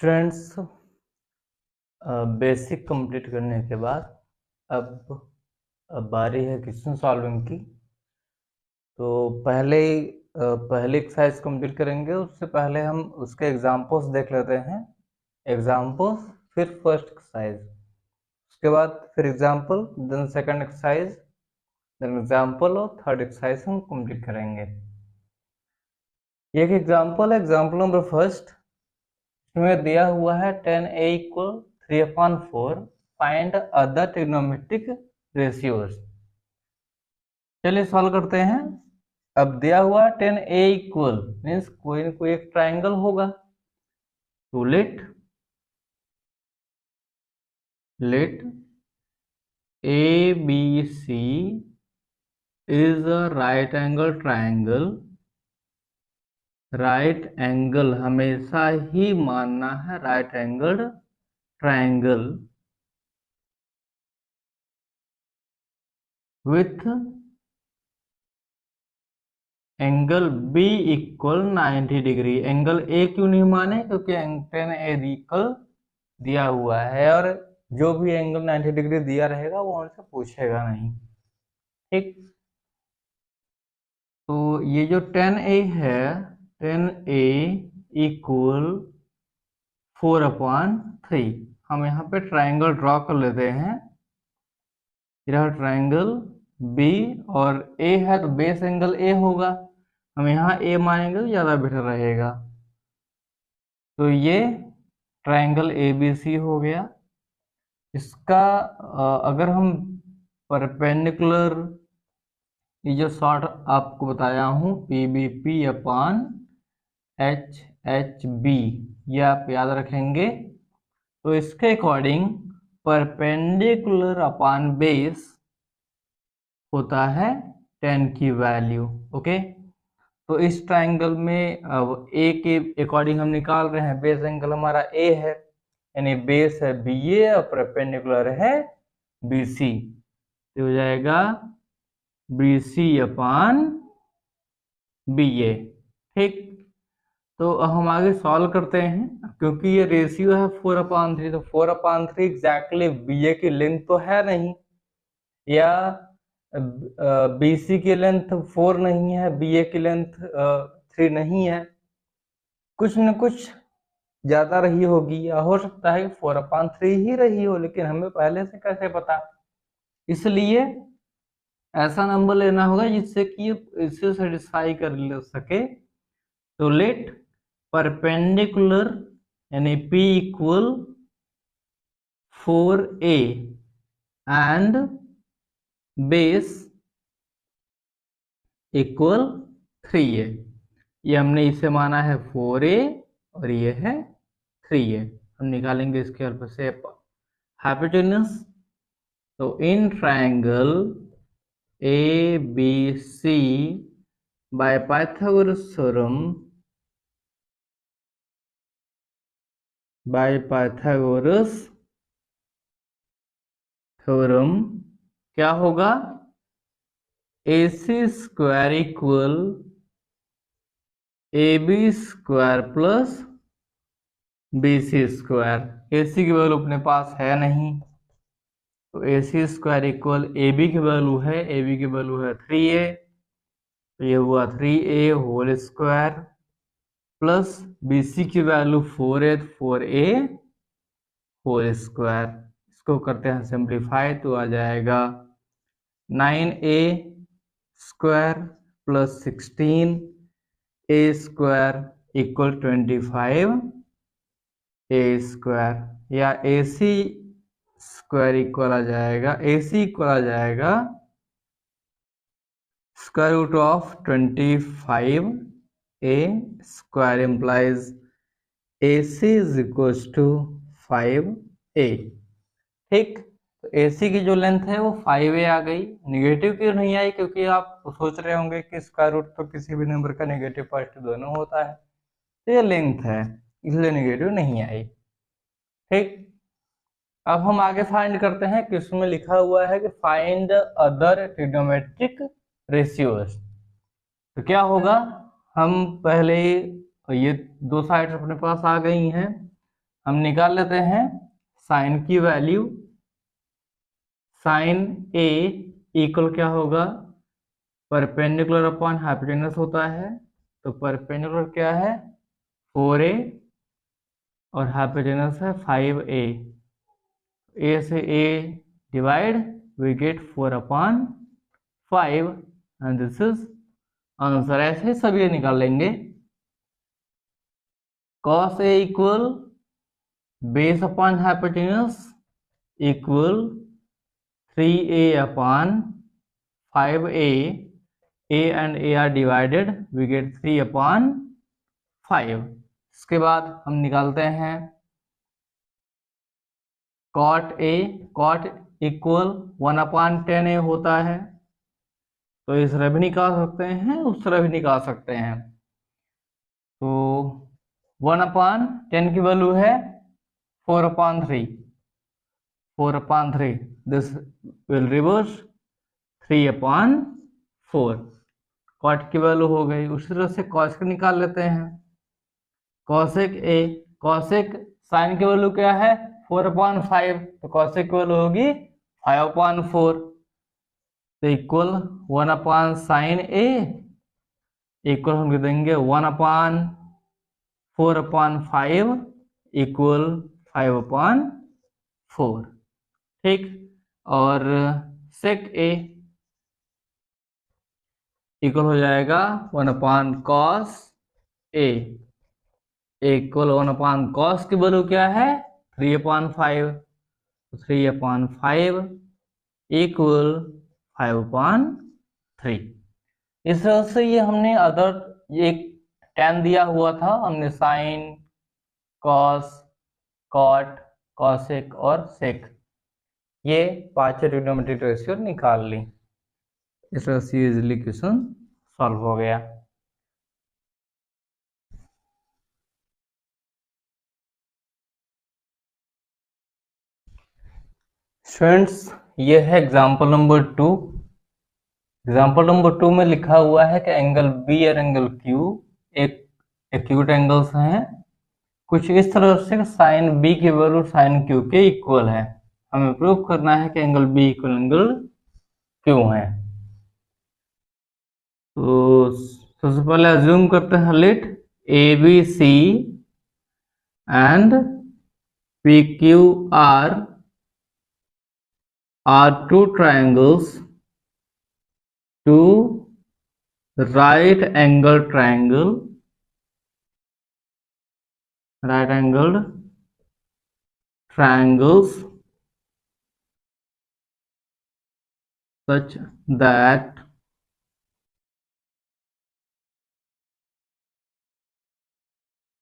Students, basic complete करने के बाद अब बारी है क्वेश्चन सॉल्विंग की। तो पहले एक्सरसाइज कंप्लीट करेंगे। उससे पहले हम उसके एग्जाम्पल्स देख लेते हैं। एग्जाम्पल्स, फिर फर्स्ट एक्सरसाइज, उसके बाद फिर example, then second exercise, then example और थर्ड एक्सरसाइज हम कंप्लीट करेंगे। ये एक एग्जाम्पल है, एग्जाम्पल नंबर फर्स्ट। इसमें दिया हुआ है 10a = 3/4, find other trigonometric ratios. चलिए सॉल्व करते हैं। अब दिया हुआ 10a मीन्स कोई ना कोई एक ट्राइंगल होगा। तो let ABC is a right angle triangle। Right angle हमेशा ही मानना है, right angle triangle with angle B = 90 degree. Angle A क्यों नहीं माने? क्योंकि 10A दिया हुआ है और जो भी एंगल 90 डिग्री दिया रहेगा वो हमसे पूछेगा नहीं। ठीक, तो ये जो 10A है, 10A = 4/3। हम यहाँ पे ट्राइंगल ड्रॉ कर लेते हैं। यह ट्राइंगल B और A है तो बेस एंगल A होगा। हम यहाँ A मानेंगे तो ज़्यादा बेटर रहेगा। तो ये ट्राइंगल ABC हो गया। इसका अगर हम परपेंडिकुलर, ये जो शॉर्ट आपको बताया हूँ PBP/HHB, ये आप याद रखेंगे। तो इसके अकॉर्डिंग परपेंडिकुलर अपॉन बेस होता है 10 की वैल्यू। ओके, तो इस ट्राइंगल में अब ए के अकॉर्डिंग हम निकाल रहे हैं। बेस एंगल हमारा ए है, यानी बेस है BA और परपेंडिकुलर है BC। तो हो जाएगा BC/BA। ठीक, तो हम आगे सॉल्व करते हैं। क्योंकि ये रेशियो है 4/3, तो 4/3 एग्जैक्टली BA की लेंथ तो है नहीं, या BC की लेंथ 4 नहीं है, BA की लेंथ 3 नहीं है, कुछ न कुछ ज्यादा रही होगी, या हो सकता है 4/3 ही रही हो, लेकिन हमें पहले से कैसे पता? इसलिए ऐसा नंबर लेना होगा जिससे कि इसे सेटिस्फाई कर सके। तो लेट परपेंडिकुलर यानी P = 4A and base = 3A। ये हमने इसे माना है 4A और ये है 3A। हम निकालेंगे इसके हेल्प से हाइपोटेन्यूज। तो in triangle ABC by Pythagoras theorem क्या होगा? AC² = AB² + BC²। AC की वैल्यू अपने पास है नहीं, तो AC² = AB की वैल्यू है, AB की वैल्यू है 3A, तो ये हुआ 3A² प्लस BC की वैल्यू 4A, 4A²। इसको करते हैं सिंप्लीफाई, तो आ जाएगा 9A² + 16A² = 25A², या AC² इक्वल आ जाएगा, AC इक्वल आ जाएगा √25A², implies AC = 5A। ठीक, तो AC की जो लेंथ है वो 5A आ गई। निगेटिव क्यों नहीं आई? क्योंकि आप सोच रहे होंगे कि स्क्वायर रूट तो किसी भी नंबर का नेगेटिव पॉजिटिव दोनों होता है, तो ये लेंथ है इसलिए नेगेटिव नहीं आई। ठीक, अब हम आगे फाइंड करते हैं कि उसमें लिखा हुआ है कि फाइंड अदर ट्रिग्नोमेट्रिक रेशियोज। तो क्या होगा, हम पहले ये दो साइड्स अपने पास आ गई हैं, हम निकाल लेते हैं साइन की वैल्यू। साइन ए इक्वल क्या होगा, परपेंडिकुलर अपॉन हाइपोटेनस होता है। तो परपेंडिकुलर क्या है 4a और हाइपोटेनस है 5a। a से a divide, we get 4/5 and this is answer. ऐसे सभी निकाल लेंगे। cos a equal base upon hypotenuse equal 3a upon 5a। a and a are divided, we get 3/5। इसके बाद हम निकालते हैं cot a। cot equal 1/10a होता है, तो इस तरह भी निकाल सकते हैं, उस तरह भी निकाल सकते हैं। तो 1/10 की वैल्यू है 4/3। 4/3 दिस विल रिवर्स 3/4। कॉट की वैल्यू हो गई। उसी तरह से कॉसेक निकाल लेते हैं। कॉसेक ए, कॉसेक साइन की वैल्यू क्या है 4/5, तो कॉसेक की वैल्यू होगी 5/4। तो इक्वल 1/sin ए इक्वल हम लिख देंगे 1/4/5 इक्वल 5/4। ठीक। और सेक ए इक्वल हो जाएगा 1/cos ए इक्वल 1/cos की वैल्यू क्या है 3/5। 3/5 इक्वल 5/3। इस तरह से ये हमने अदर एक tan दिया हुआ था, हमने साइन, कॉस, कॉट, कॉसेक और सेक ये 5 ट्रिग्नोमेट्रिक रेशियो निकाल ली। इस तरह से इजिली क्वेश्चन सॉल्व हो गया। स्टूडेंट्स, ये है एग्जाम्पल नंबर 2। एग्जाम्पल नंबर 2 में लिखा हुआ है कि एंगल बी और एंगल क्यू एक एक्यूट एंगल्स हैं। कुछ इस तरह से साइन बी की वैल्यू साइन क्यू के इक्वल है। हमें प्रूव करना है कि angle B equal angle Q है। तो सबसे पहले अज्यूम करते हैं let A B C and P Q R two triangles, two right angled triangles such that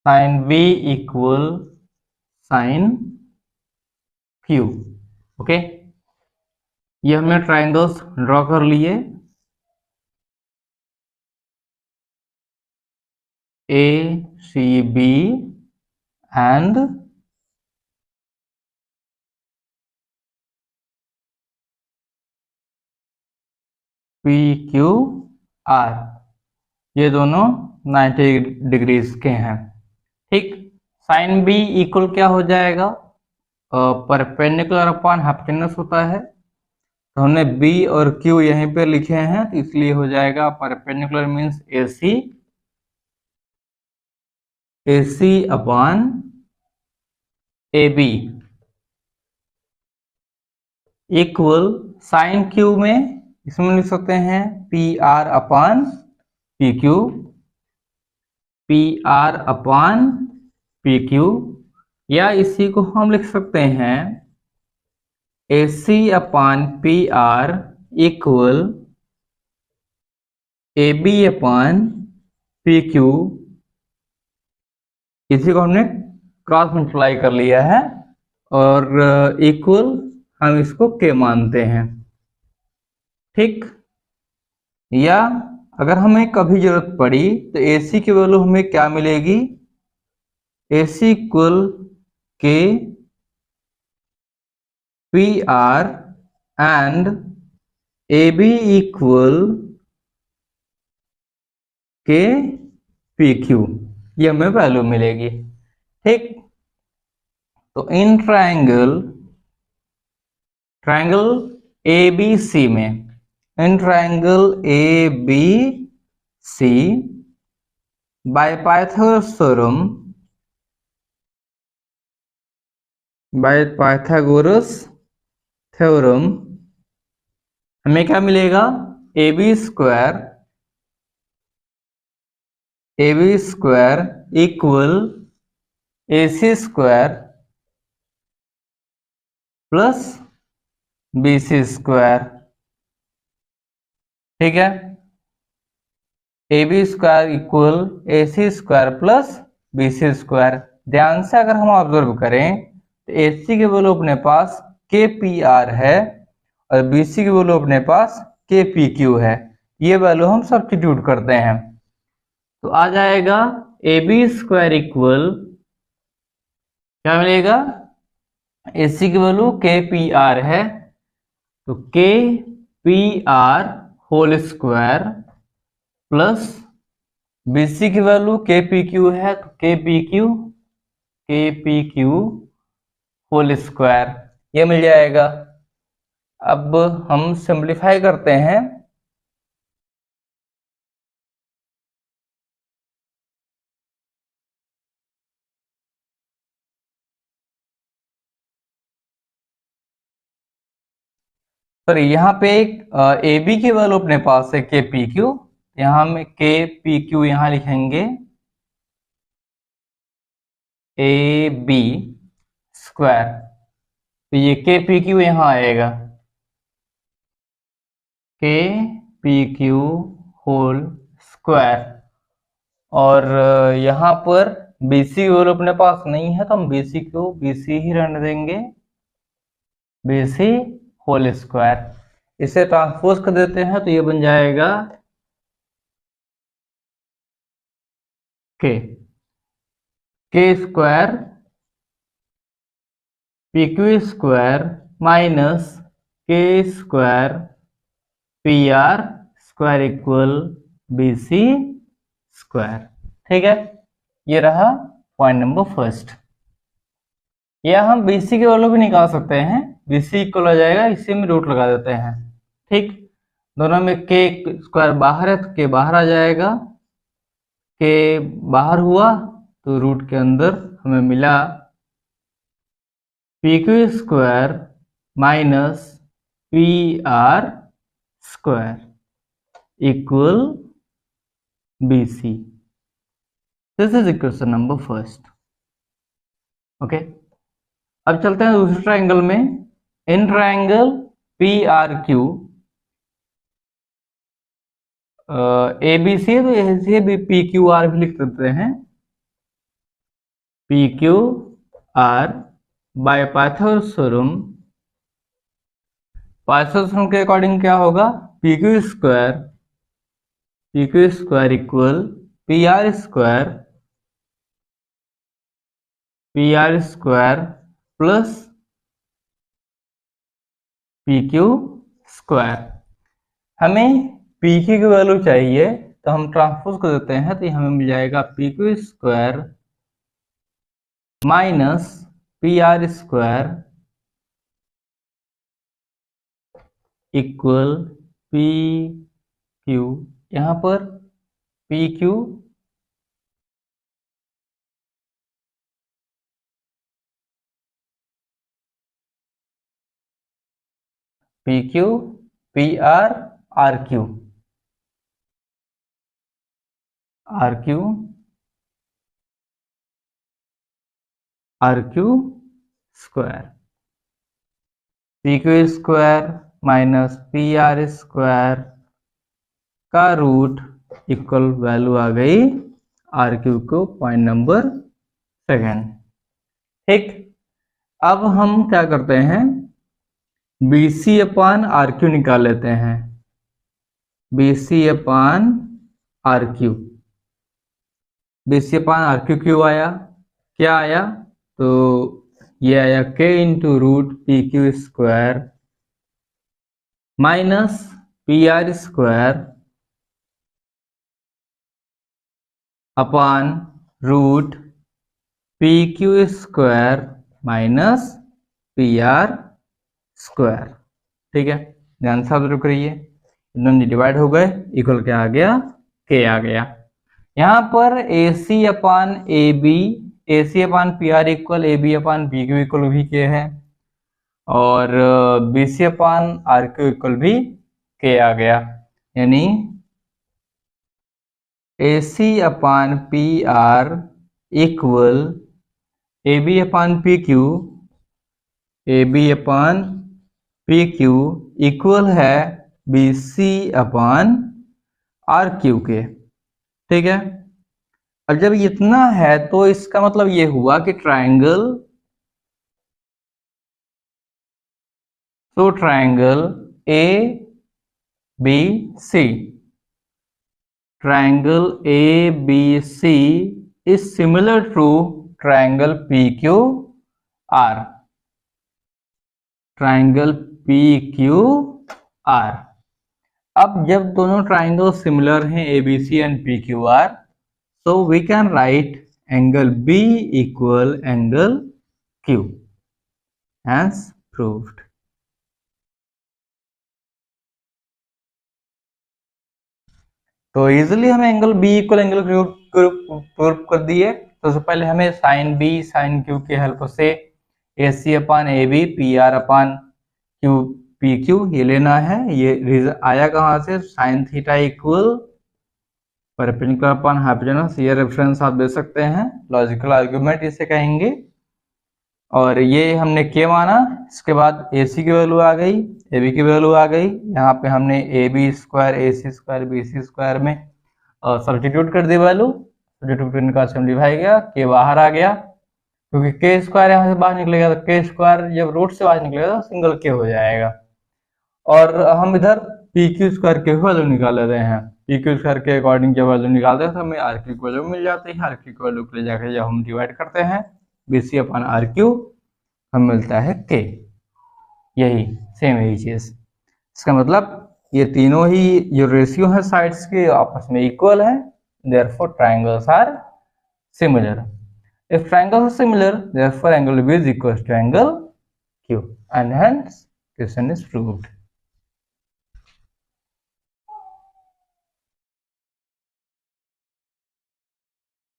sin B equal sin Q। Okay, ये हमने ट्राइंगल्स ड्रॉ कर लिए। A C B and P Q R, ये दोनों 90 degrees के हैं। ठीक। Sine B equal क्या हो जाएगा, परपेंडिकुलर अपॉन हाइपोटेनस होता है। तो हमने बी और क्यू यहीं पे लिखे हैं, तो इसलिए हो जाएगा perpendicular means AC upon AB equal sine Q में इसमें लिख सकते हैं PR upon PQ, PR upon PQ, या इसी को हम लिख सकते हैं AC upon PR equal AB upon PQ। इसी को हमने क्रॉस मल्टीप्लाई कर लिया है और इक्वल हम इसको के मानते हैं। ठीक। या अगर हमें कभी जरूरत पड़ी तो AC की वैल्यू हमें क्या मिलेगी, AC इक्वल के PR एंड AB इक्वल के PQ, ये हमें वैल्यू मिलेगी। ठीक। तो इन ट्रायंगल ABC में, इन triangle ABC by Pythagoras theorem हमें क्या मिलेगा? AB square equal AC square plus BC square. ठीक है, AB square equal AC square plus BC square. ध्यान से अगर हम ऑब्जर्व करें तो AC की वैल्यू अपने पास KPR है और BC की वैल्यू अपने पास KPQ है। ये वैल्यू हम सब्स्टिट्यूट करते हैं तो आ जाएगा AB स्क्वायर इक्वल, क्या मिलेगा? AC की वैल्यू KPR है तो KPR whole square plus BC की वैल्यू KPQ है तो KPQ होल स्क्वायर, ये मिल जाएगा। अब हम सिंप्लीफाई करते हैं पर यहाँ पे AB की वैल्यू अपने पास है KPQ, यहाँ हम KPQ यहाँ लिखेंगे AB स्क्वायर, तो ये KPQ यहाँ आएगा KPQ होल स्क्वायर। और यहाँ पर BC की वैल्यू अपने पास नहीं है तो हम BC ही रहने देंगे, BC होल स्क्वायर। इसे ट्रांसपोज कर देते हैं तो ये बन जाएगा K square PQ square minus K square PR square equal BC square. ठीक है, ये रहा पॉइंट नंबर फर्स्ट। या हम BC की वैल्यू भी निकाल सकते हैं, BC इक्वल हो जाएगा, इसी में रूट लगा देते हैं। ठीक, दोनों में K स्क्वायर बाहर है तो K बाहर आ जाएगा, K बाहर हुआ तो रूट के अंदर हमें मिला PQ square minus PR square equal BC। This is equation number first. Okay, अब चलते हैं दूसरे ट्रायंगल में। इन ट्रायंगल PRQ ABC तो ऐसे भी PQR भी लिख देते हैं, PQR बाय पाइथागोरस थ्योरम के अकॉर्डिंग क्या होगा? PQ square equal PR square plus PQ square. हमें PQ की वैल्यू चाहिए तो हम ट्रांसपोज कर देते हैं तो हमें मिल जाएगा PQ square minus PR square equal PQ। यहाँ पर PQ PR RQ square, PQ square minus PR square का रूट इक्वल वैल्यू आ गई RQ को, पॉइंट नंबर सेकंड। ठीक, अब हम क्या करते हैं? BC अपान RQ निकाल लेते हैं। BC अपान RQ क्यों आया? क्या आया? तो ये आया K into root PQ square minus PR square upon root PQ square minus P R square. ठीक है, ध्यान से ऑब्जर्व करिए, दोनों डिवाइड हो गए, इक्वल क्या आ गया, के आ गया। यहाँ पर A C upon A B, A C upon P R equal A B upon B Q equal भी के है, और B C upon R Q equal भी के आ गया। यानी A C upon P R equal A B upon P Q, A B upon P Q equal है B C upon R Q के। ठीक है, और जब इतना है तो इसका मतलब ये हुआ कि ट्रायंगल, तो triangle A B C, triangle A B C is similar to triangle P Q R, triangle P Q R. अब जब दोनों ट्रायंगल सिमिलर हैं A B C and P Q R, so we can write angle B equal angle Q, as proved. तो easily हमें angle B equal angle Q prove कर दिए। तो सबसे पहले हमें साइन B साइन Q की हेल्प से A C upon A B P R upon Q P Q ये लेना है। ये आया कहाँ से, sine theta equal perpendicular upon hypotenuse, ये रेफरेंस आप दे सकते हैं, लॉजिकल आर्गुमेंट इसे कहेंगे। और ये हमने के माना, इसके बाद ए सी की वैल्यू आ गई, ए बी की वैल्यू आ गई, यहाँ पे हमने A B square A C square B C square में सब्स्टिट्यूट कर दी वैल्यू, सब्स्टिट्यूट करने का सिंप्लीफाई गया, के बाहर आ गया, क्योंकि के स्क्वायर यहाँ से बाहर निकलेगा, तो के स्क्वायर जब रूट से बाहर निकलेगा तो सिंगल के हो जाएगा। और हम इधर पी क्यू स्क्वायर के वैल्यू निकाल लेते हैं, पी क्यू स्क्वायर के अकॉर्डिंग जब वैल्यू निकालते हैं तो हमें आर क्यू की वैल्यू मिल जाती है। आर क्यू की वैल्यू ले जाकर जब हम डिवाइड करते हैं B C upon R Q, हमें मिलता है के। यही सेम यही चीज, इसका मतलब ये तीनों ही जो रेशियो है साइड्स के आपस में इक्वल है, therefore triangles are similar. If triangles are similar, therefore angle B is equal to angle Q, and hence question is proved.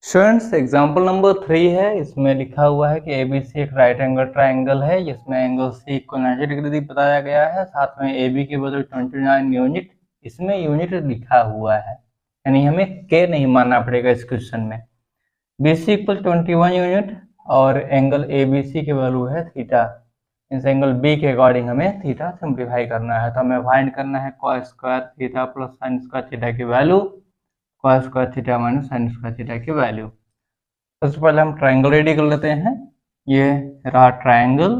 Students example number 3 है, इसमें लिखा हुआ है कि ABC एक राइट एंगल ट्राइंगल है जिसमें एंगल C को 90 डिग्री बताया गया है, साथ में AB के बदले 29 यूनिट, इसमें यूनिट लिखा हुआ है, यानी हमें K नहीं मानना पड़ेगा इस क्वेश्चन में। BC इक्वल 21 यूनिट और एंगल ABC की वैल्यू है थीटा, इस एंगल B के अकॉर्डिंग हमें थीटा सिंप्लीफाई करना है, तो हमें फाइंड करना है cos square theta plus sine square theta की value, cos square theta minus sine square theta की वैल्यू। सबसे पहले हम ट्रायंगल रेडी कर लेते हैं। ये रहा ट्रायंगल,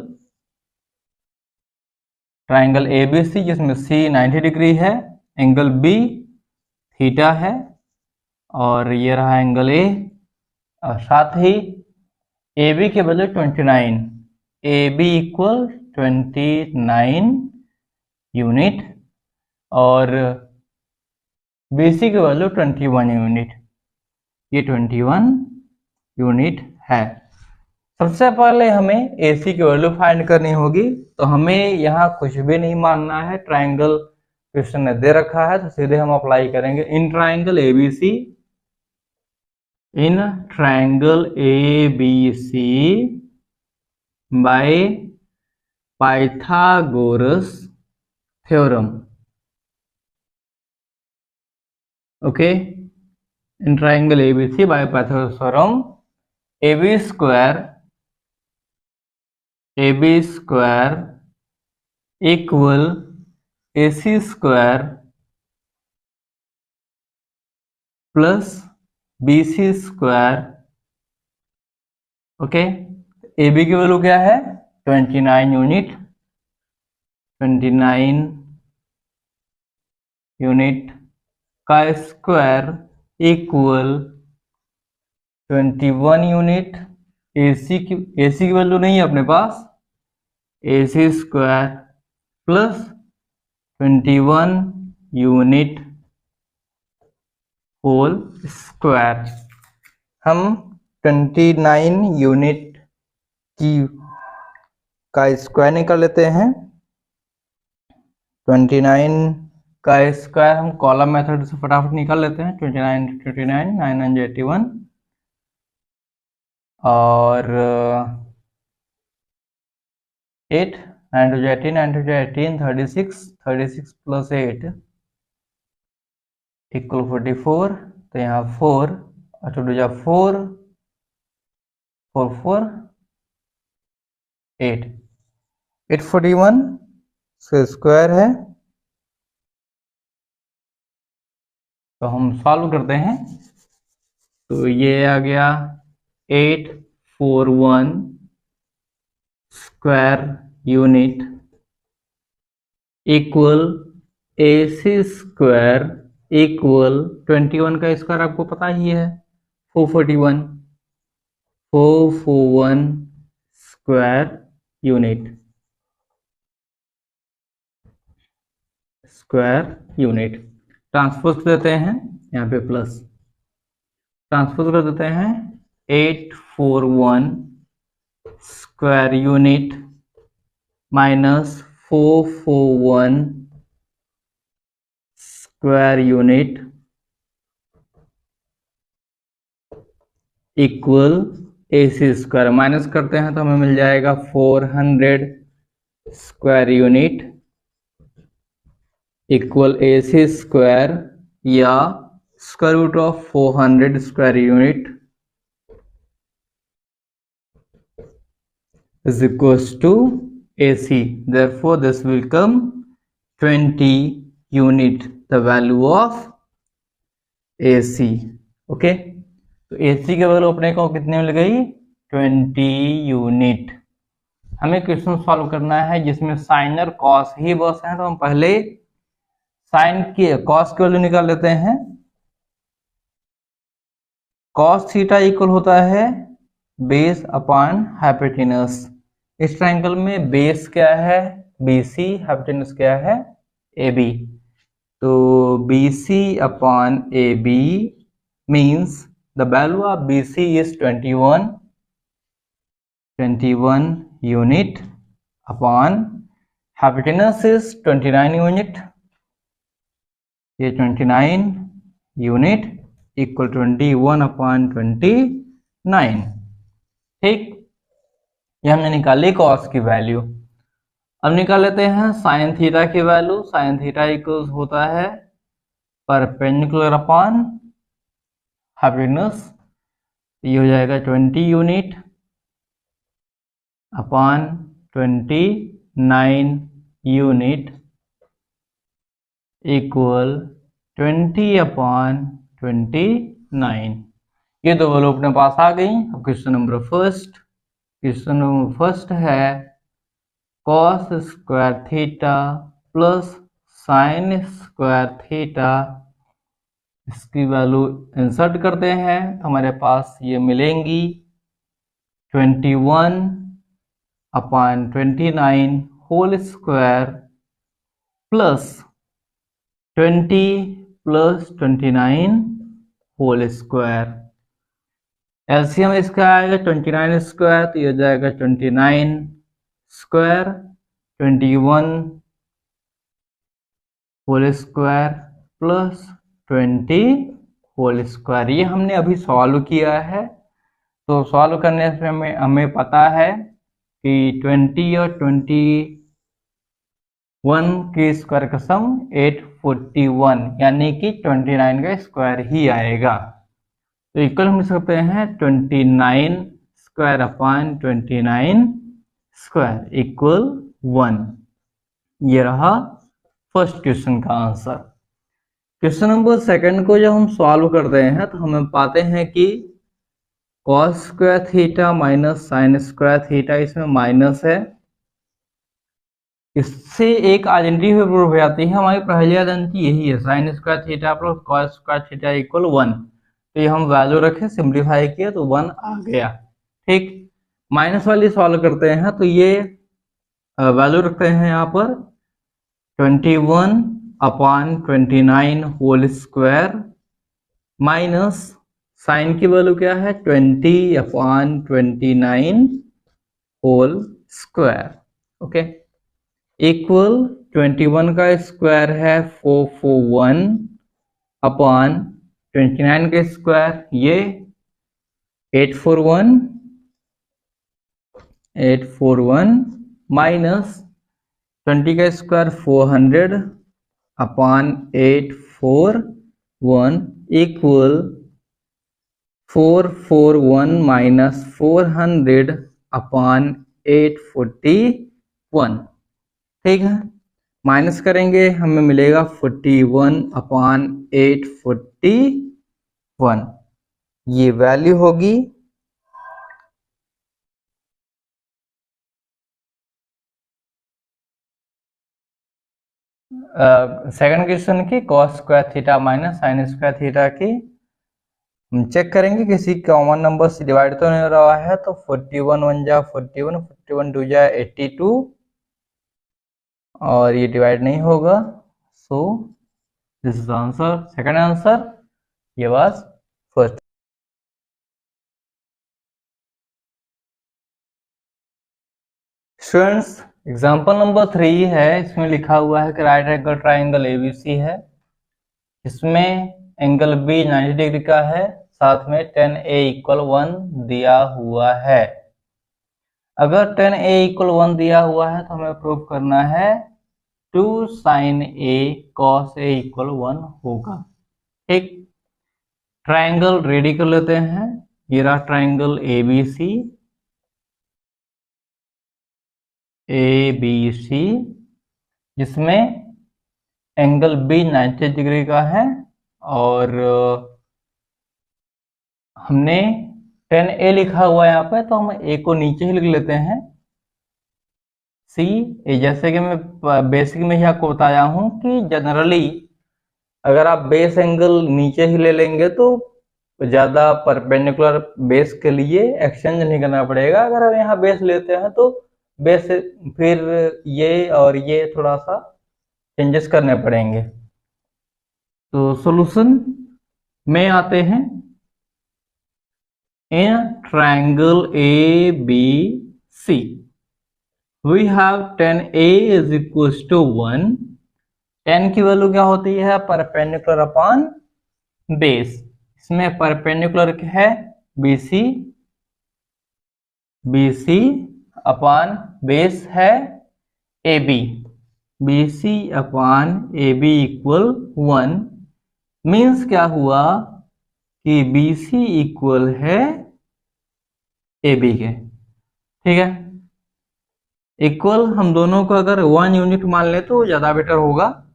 ट्रायंगल ABC जिसमें C 90 डिग्री है, एंगल B थीटा है, और ये रहा एंगल A, और साथ ही AB के बदले 29, AB इक्वल 29 यूनिट और BC की वैल्यू 21 यूनिट, ये 21 यूनिट है। सबसे पहले हमें AC की वैल्यू फाइंड करनी होगी, तो हमें यहाँ कुछ भी नहीं मानना है, ट्रायंगल क्वेश्चन ने दे रखा है तो सीधे हम अप्लाई करेंगे। In triangle ABC, in triangle ABC by Pythagoras theorem, okay, in triangle ABC by Pythagoras theorem, AB square equal AC square plus BC square, okay. AB की वैल्यू क्या है 29 यूनिट, 29 यूनिट का स्क्वायर इक्वल 21 यूनिट, AC की value नहीं है अपने पास, AC square plus 21 unit whole square. हम 29 यूनिट की का स्क्वायर निकाल लेते हैं। 29 का स्क्वायर हम कॉलम मेथड से फटाफट निकाल लेते हैं। 29 9 9 81 और 8 9 2 18 9 2 18 36 36 प्लस 8 इक्वल 44। तो यहाँ 4 और 2 जा 4 4 4 8 841 से स्क्वायर है। तो हम सॉल्व करते हैं। तो ये आ गया 841 square unit equal AC square equal 21 का स्क्वायर आपको पता ही है 441 स्क्वायर यूनिट ट्रांसपोज देते हैं, यहाँ पे प्लस ट्रांसपोज कर देते हैं। 841 square unit minus 441 square unit equal AC square. माइनस करते हैं तो हमें मिल जाएगा 400 square unit equal AC square या square root of 400 square unit is equals to AC. Therefore, this will come 20 unit, the value of AC. Okay, तो AC के वैल्यू अपने को कितने मिल गई 20 यूनिट। हमें क्वेश्चन सॉल्व करना है जिसमें साइन और कॉस ही बस हैं। तो हम पहले साइन की कॉस की वैल्यू निकाल लेते हैं। कॉस थीटा इक्वल होता है बेस अपॉन हाइपोटेनस। इस ट्रायंगल में बेस क्या है BC, हाइपोटेनस क्या है AB। तो BC upon AB means the value of BC is 21 unit upon hypotenuse is 29 unit। ये 29 यूनिट इक्वल 21 अपॉन 29। ठीक, ये हमने निकाली कॉस की वैल्यू। अब निकाल लेते हैं साइन थीटा की वैल्यू। साइन थीटा इक्वल होता है परपेंडिकुलर अपॉन हाइपोटेनस। ये हो जाएगा 20 unit upon 29 unit equal 20 upon 29। ये दो वैल्यू अपने पास आ गई। अब क्वेश्चन नंबर फर्स्ट है cos square theta plus sine square theta, इसकी वैल्यू इंसर्ट करते हैं तो हमारे पास ये मिलेंगी 21 upon 29 whole square plus 20 plus 29 whole square. LCM इसका आएगा 29 स्क्वायर, तो ये हो जाएगा 29 square 21 whole square plus 20 whole square. ये हमने अभी सॉल्व किया है। तो सॉल्व करने से हमें पता है कि 20 और 21 के स्क्वायर का सम 841 यानी कि 29 का स्क्वायर ही आएगा। तो इक्वल हम लिख सकते हैं 29 स्क्वायर अपॉन 29 स्क्वायर इक्वल 1। ये रहा फर्स्ट क्वेश्चन का आंसर। क्वेश्चन नंबर सेकंड को जब हम सॉल्व करते हैं तो हमें पाते हैं कि cos square theta minus sine square theta, इसमें माइनस है। इससे एक आइडेंटिटी प्रूव हो जाती है। हमारी पहली आइडेंटिटी यही है, sign square theta plus cos square theta equal 1। तो ये हम वैल्यू रखे, सिंप्लीफाई किया तो 1 आ गया। ठीक, माइनस वाली सॉल्व करते हैं तो ये वैल्यू रखते हैं यहाँ पर 21 upon 29 whole square minus sine की वैल्यू क्या है 20 upon 29 whole square, okay, equal 21 का स्क्वायर है 441 अपॉन 29 का स्क्वायर ये 841 माइनस 20 का square 400 upon 841 equal 441 minus 400 upon 841, ठीक है। माइनस करेंगे हमें मिलेगा 41 अपॉन 841, ये वैल्यू होगी सेकंड क्वेश्चन की cos square theta minus sine square theta की। हम चेक करेंगे किसी कॉमन नंबर से डिवाइड तो नहीं हो रहा है, तो 41 1 जा 41, 41 2 जा 82 और ये डिवाइड नहीं होगा, so this is answer, second answer, ये was first. Students example number 3 है, इसमें लिखा हुआ है कि राइट एंगल ट्राइंगल एबीसी है, इसमें एंगल बी 90 डिग्री का है, साथ में 10a इक्वल 1 दिया हुआ है। अगर 10a इक्वल 1 दिया हुआ है तो हमें प्रूव करना है 2 sin a cos a equal 1 होगा, ठीक। ट्राइंगल रेडी कर लेते हैं, ये रहा ट्राइंगल ABC, जिसमें एंगल B 90 डिग्री का है और हमने 10a लिखा हुआ है यहाँ पे, तो हम a को नीचे ही लिख लेते हैं C। जैसे कि मैं बेसिक में ही आपको बताया हूँ कि जनरली अगर आप बेस एंगल नीचे ही ले लेंगे तो ज़्यादा परपेंडिकुलर बेस के लिए एक्सचेंज नहीं करना पड़ेगा। अगर हम यहाँ बेस लेते हैं तो बेस फिर ये और ये थोड़ा सा चेंजेस करने पड़ेंगे। तो सॉल्यूशन में आते हैं, in triangle ABC we have 10a is equal to 1, 10 की वैल्यू क्या होती है, परपेंडिकुलर अपॉन बेस। इसमें परपेंडिकुलर क्या है, BC अपॉन बेस है AB, BC upon AB equal 1, means क्या हुआ कि BC इक्वल है AB के, ठीक है। इक्वल हम दोनों को अगर 1 यूनिट मान ले तो ज़्यादा बेटर होगा।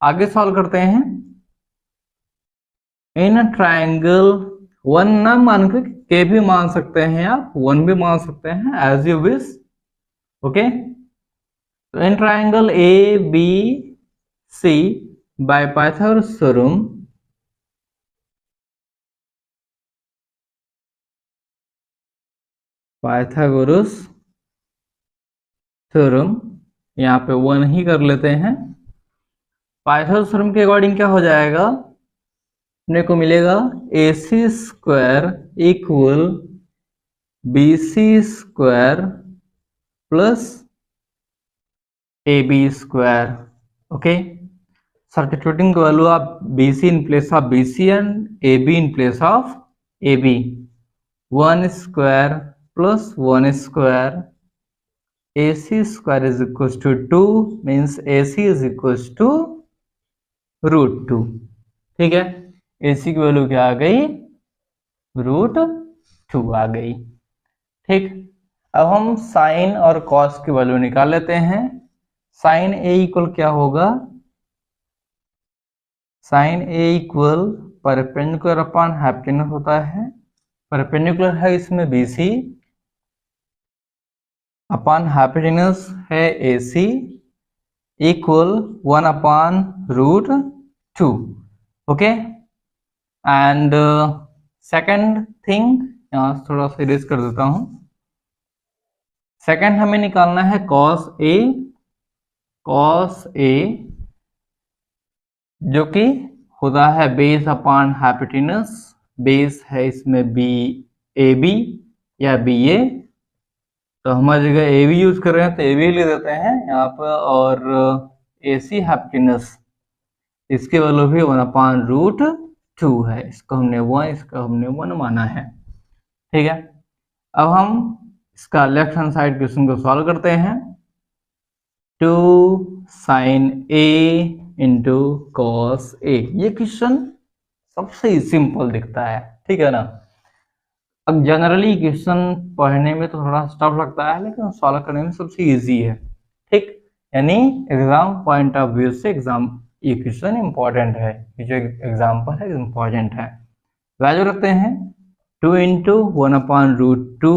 आगे सॉल्व करते हैं, इन ट्राइंगल 1 ना मान के भी मान सकते हैं आप, 1 भी मान सकते हैं, एज यू विश, ओके। तो in triangle ABC by Pythagoras theorem, यहाँ पे 1 ही कर लेते हैं। पाइथागोरस थ्योरम के अकॉर्डिंग क्या हो जाएगा, अपने को मिलेगा AC square equal BC square plus AB square, okay. Substituting value of BC in place of BC and AB in place of AB, 1 square plus 1 square, AC square is equal to 2, means AC is equal to √2, ठीक है। AC की value क्या आ गई, √2 आ गई, ठीक। अब हम sign और कॉस की वैल्यू निकाल लेते हैं। साइन A इक्वल क्या होगा, sine A equal perpendicular upon hypotenuse होता है, परपेंडिकुलर है इसमें BC अपॉन हाइपोटेनस है AC equal 1 upon √2, okay. And second thing, यहाँ थोड़ा सा इरेज कर देता हूँ। सेकंड हमें निकालना है cos A जो कि होता है बेस अपॉन हाइपोटेनस, बेस है इसमें AB या BA, तो हमारी जगह ए वी यूज कर रहे हैं तो ए वी लिख देते हैं यहाँ पर। और ए सी हैप्पीनेस, इसकी वैल्यू भी 1/√2 है। इसको हमने 1, इसका हमने 1 माना है। ठीक है, अब हम इसका लेफ्ट हैंड साइड क्वेश्चन को सॉल्व करते हैं। 2 sin A into cos A, ये क्वेश्चन सबसे सिंपल दिखता है, ठीक है ना। अब जनरली क्वेश्चन पढ़ने में तो थोड़ा टफ लगता है, लेकिन सॉल्व करने में सबसे इजी है। ठीक, यानी एग्जाम पॉइंट ऑफ व्यू से एग्जाम ये क्वेश्चन इंपॉर्टेंट है, ये जो एग्जाम्पल है इंपॉर्टेंट है। वैल्यू रखते हैं 2 इंटू 1/√2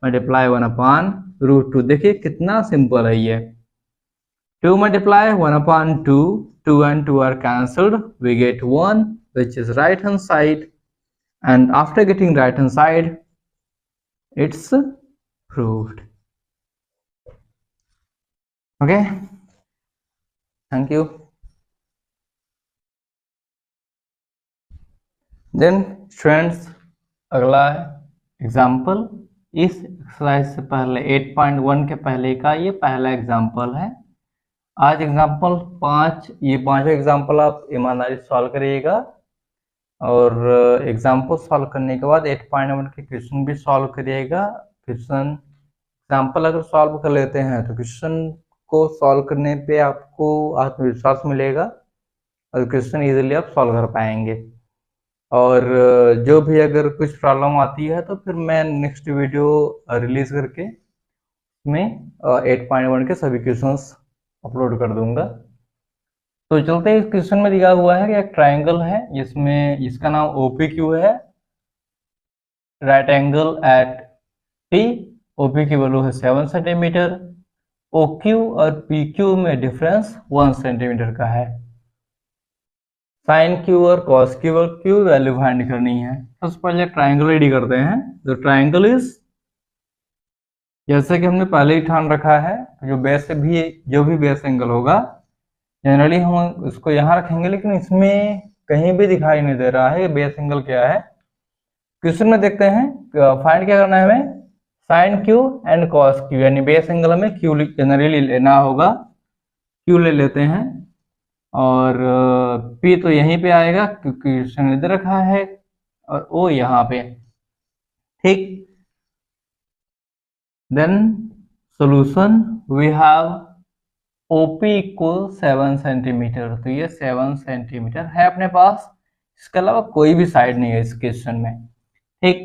मल्टीप्लाई 1/√2। देखिए कितना सिंपल है ये। 2 multiply 1/2, 2 and 2 are cancelled, we get 1, which is right hand side, and after getting right hand side, it's proved. Okay, thank you. Then students, अगला एग्जाम्पल, इस एक्सरसाइज से पहले 8.1 के पहले का ये पहला एग्जाम्पल है। आज एग्जाम्पल 5, ये पांचों एग्जाम्पल आप ईमानदारी सॉल्व करिएगा, और एग्जाम्पल सॉल्व करने के बाद 8.1 के क्वेश्चन भी सॉल्व करिएगा। क्वेश्चन एग्जाम्पल अगर सॉल्व कर लेते हैं तो क्वेश्चन को सॉल्व करने पे आपको आत्मविश्वास मिलेगा और क्वेश्चन इजीली आप सॉल्व कर पाएंगे। और जो भी अगर कुछ प्रॉब्लम आती है तो फिर मैं नेक्स्ट वीडियो रिलीज करके उसमें 8.1 के सभी क्वेश्चंस अपलोड कर दूंगा। तो चलते हैं, इस क्वेश्चन में दिया हुआ है कि एक ट्राइंगल है जिसमें जिसका नाम OPQ है, right angle at P, OP की वैल्यू है 7 सेंटीमीटर, OQ और PQ में डिफरेंस 1 सेंटीमीटर का है। साइन Q और cos Q और Q वैल्यू फाइंड करनी है। सबसे पहले ट्राइंगल रेडी करते हैं। द ट्राइंगल इज, जैसे कि हमने पहले ही ठान रखा है, जो भी बेस एंगल होगा जनरली हम इसको यहाँ रखेंगे, लेकिन इसमें कहीं भी दिखाई नहीं दे रहा है बेस एंगल क्या है। क्वेश्चन में देखते हैं, फाइंड क्या करना है हमें, sine Q and cos Q, यानी बेस एंगल हमें Q जनरली लेना होगा, Q ले लेते हैं। और P तो यहीं पे आएगा क्योंकि क्वेश्चन इधर रखा है, और O यहाँ पे। ठीक, then solution, we have OP equal 7 centimetre, तो ये 7 सेंटीमीटर है अपने पास, इसके अलावा कोई भी साइड नहीं है इस क्वेश्चन में। ठीक,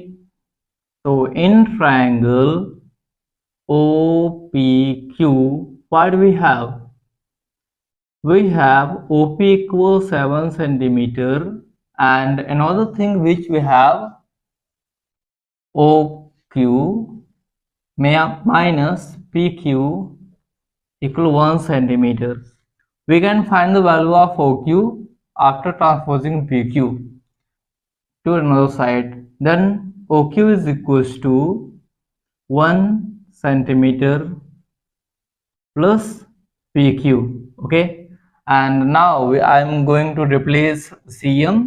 तो in triangle OPQ what we have OP equal 7 centimeter, and another thing which we have OQ minus PQ equal 1 centimeter. We can find the value of OQ after transposing PQ to another side. Then OQ is equals to 1 centimeter plus PQ. Okay, and now I am going to replace CM.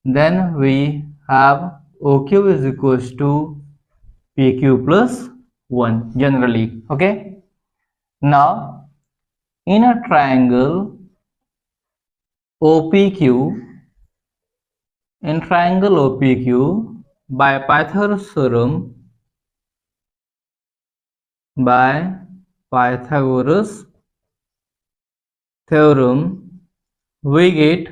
Then we have OQ is equals to PQ plus 1 generally. Okay, now in a triangle OPQ, in triangle OPQ, by Pythagoras theorem, we get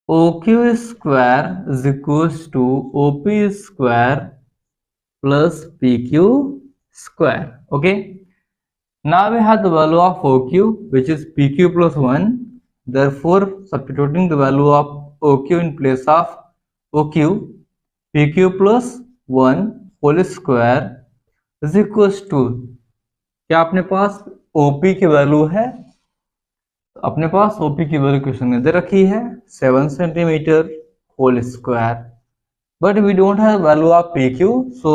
OQ square is equals to OP square plus PQ square. Okay, now we have the value of OQ, which is PQ plus 1. Therefore, substituting the value of OQ in place of OQ, PQ plus 1 whole square is equals to, क्या अपने पास OP की value है, अपने पास OP की value question में दे रखी है 7 centimetre whole square, but we don't have value of PQ, so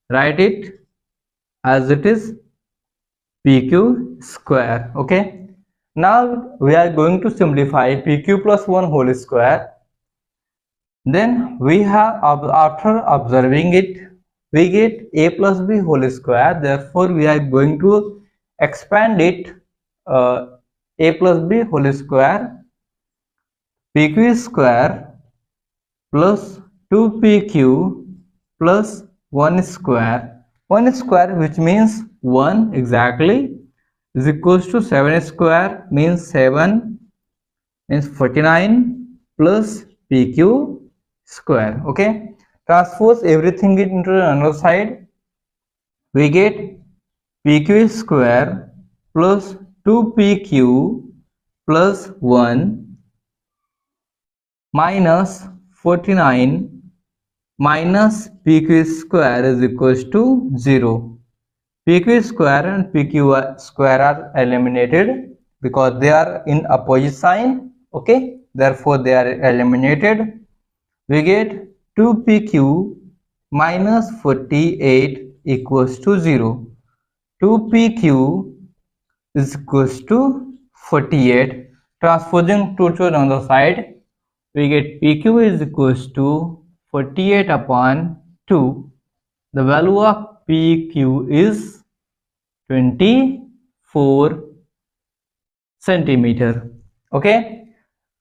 write it as it is PQ square. Okay, now we are going to simplify PQ plus 1 whole square. Then we have, after observing it, we get a plus b whole square. Therefore we are going to expand it, a plus b whole square, pq square plus 2pq plus 1 square. 1 square, which means 1 exactly, is equals to 7 square, means 7 means 49 plus pq square. Okay, transpose everything into another side. We get pq square plus 2pq plus 1 minus 49 minus pq square is equals to 0. pq square and pq square are eliminated because they are in opposite sign. Okay, therefore they are eliminated. We get 2pq minus 48 equals to 0. 2pq is equals to 48. Transposing 2 to another side, we get pq is equals to 48 upon 2. The value of pq is 24 centimetre. Okay,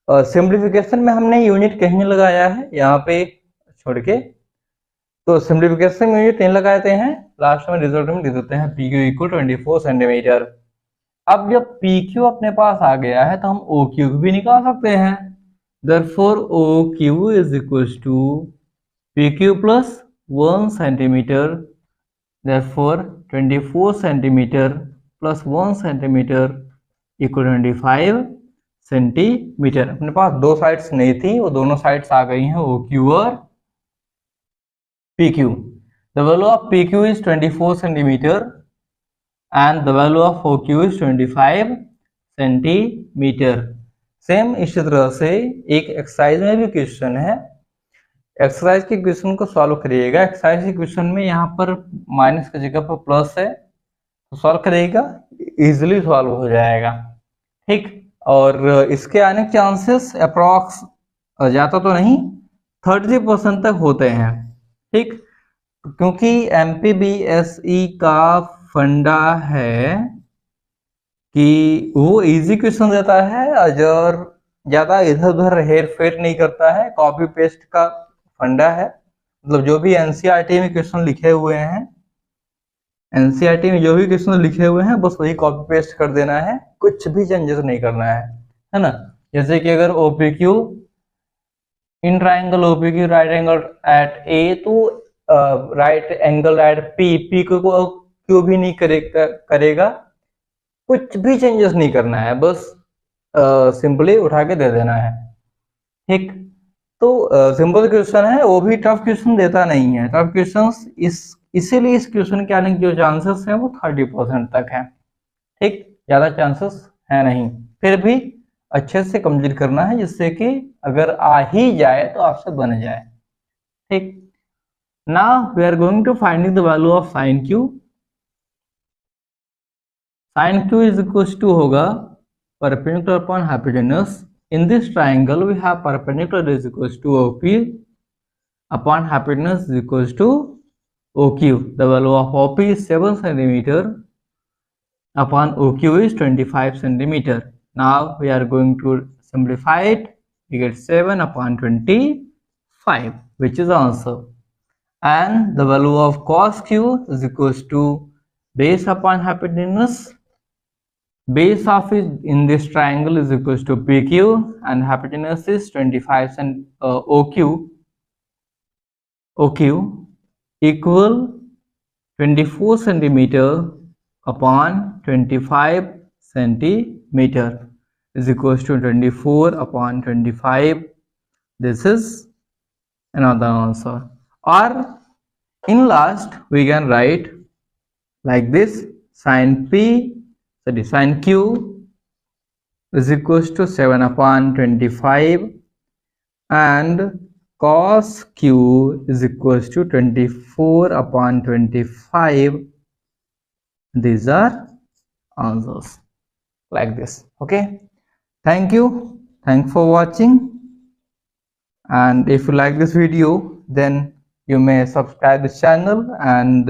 simplification में हमने unit कहीं नहीं लगाया है, यहाँ पे छोड़ के, तो सिंप्लीफिकेशन में यूनिट नहीं लगाते हैं, लास्ट में रिजल्ट में दे देते हैं pq इक्वल 24 सेंटीमीटर. अब जब pq अपने पास आ गया है तो हम oq भी निकाल सकते हैं. Therefore oq is equals to pq plus 1 centimeter. Therefore 24 centimeter plus 1 centimeter equal 25 centimetre. अपने पास दो साइड्स नहीं थी, वो दोनों साइड्स आ गई हैं OQ और PQ. The value of PQ is 24 centimeter and the value of OQ is 25 centimetre. Same इसी तरह से एक एक्सरसाइज में भी क्वेश्चन है. एक्सरसाइज के क्वेश्चन को सॉल्व करिएगा. एक्सरसाइज के क्वेश्चन में यहाँ पर माइनस की जगह पर प्लस है, तो सॉल्व करिएगा, इजीली सॉल्व हो जाएगा. ठीक, और इसके आने के चांसेस अप्रॉक्स ज़्यादा तो नहीं, 30% तक होते हैं. ठीक, क्योंकि MPBSE का फंडा है कि वो इजी क्वेश्चन देता है और ज़्यादा इधर उधर हेर फेर नहीं करता है. कॉपी पेस्ट का फंडा है, मतलब जो भी NCERT में क्वेश्चन लिखे हुए हैं, NCERT में जो भी क्वेश्चन लिखे हुए हैं बस वही कॉपी पेस्ट कर देना है, कुछ भी चेंजेस नहीं करना है ना. जैसे कि अगर OPQ in triangle OPQ right angle at A, तो राइट एंगल एट P को क्यों भी नहीं करेगा, कुछ भी चेंजेस नहीं करना है, बस सिंपली उठा के दे देना है. ठीक, तो सिंपल क्वेश्चन है, वो भी टफ क्वेश्चन देता नहीं है. टफ क्वेश्चन इसीलिए इस क्वेश्चन के आने के जो चांसेस हैं वो 30% तक है. ठीक, ज़्यादा चांसेस है नहीं, फिर भी अच्छे से कंप्लीट करना है जिससे कि अगर आ ही जाए तो आपसे बन जाए. ठीक, now we are going to finding the value of sine Q. Sine Q is equal to होगा perpendicular upon hypotenuse. In this triangle we have perpendicular is equals to OP upon hypotenuse is equals to OQ. The value of OP is 7 centimeter upon OQ is 25 centimeter. Now we are going to simplify it. We get 7 upon 25, which is the answer. And the value of cos Q is equals to base upon hypotenuse. Base of it in this triangle is equals to PQ and hypotenuse is 25 and OQ equal 24 centimeter upon 25 centimeter is equals to 24 upon 25. This is another answer. Or in last we can write like this: sin Q is equals to 7 upon 25 and cos Q is equals to 24 upon 25. These are answers like this. Okay, thank you. Thanks for watching, and if you like this video then you may subscribe this channel and